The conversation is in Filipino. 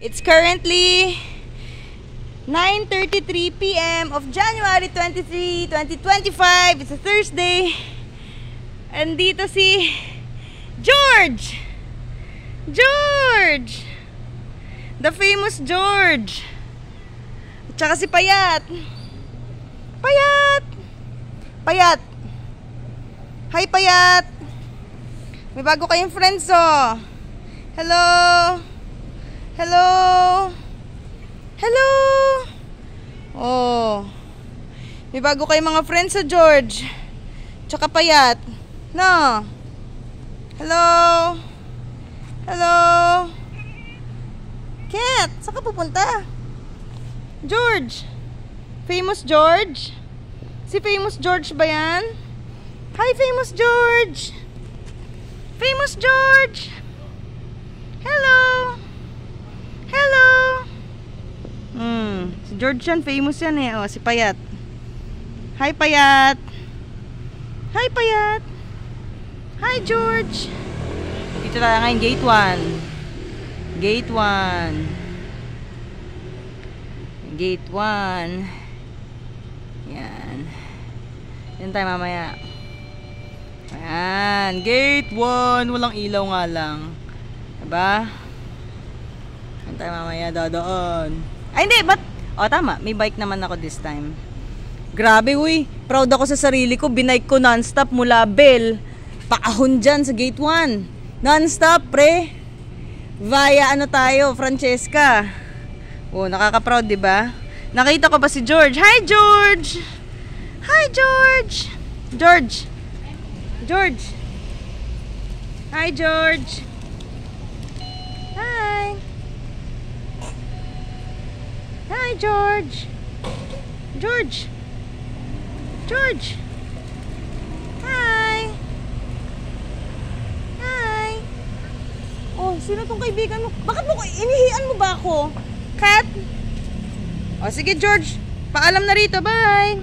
It's currently 9:33 p.m. of January 23, 2025. It's a Thursday. Andito si George! George! The famous George! At saka si Payat! Payat! Payat! Hi Payat! May bago kayong friends oh! Hello! Hello! Hello! Oh. May bago kayong mga friends sa George. Tsaka Payat. No? Hello? Hello? Kat, saan ka pupunta? George? Famous George? Si Famous George ba yan? Hi Famous George! Famous George! Hello! Hello! Si George yan, famous yan eh. Oh, si Payat. Hi Payat! Hi Payat! Hi George! Dito tayo ngayon, gate 1. Gate 1. Gate 1. Yan. Yan tayo mamaya. Ayan. Gate 1. Walang ilaw nga lang. Diba? Yan tayo mamaya dadaan. Ay hindi, ba't? O tama, may bike naman ako this time. Grabe uy, proud ako sa sarili ko. Binike ko non-stop mula Bell paahon dyan sa gate 1. Non-stop pre. Via ano tayo, Francesca. Oh, nakaka-proud diba? Nakita ko ba si George? Hi George! Hi George! George! George! Hi George! Hi! Hi George! George! George! Hi! Hi! Oh, sino tong kaibigan mo? Bakit mo inihian mo ba ako? Kat? Oh, sige George. Paalam na rito. Bye!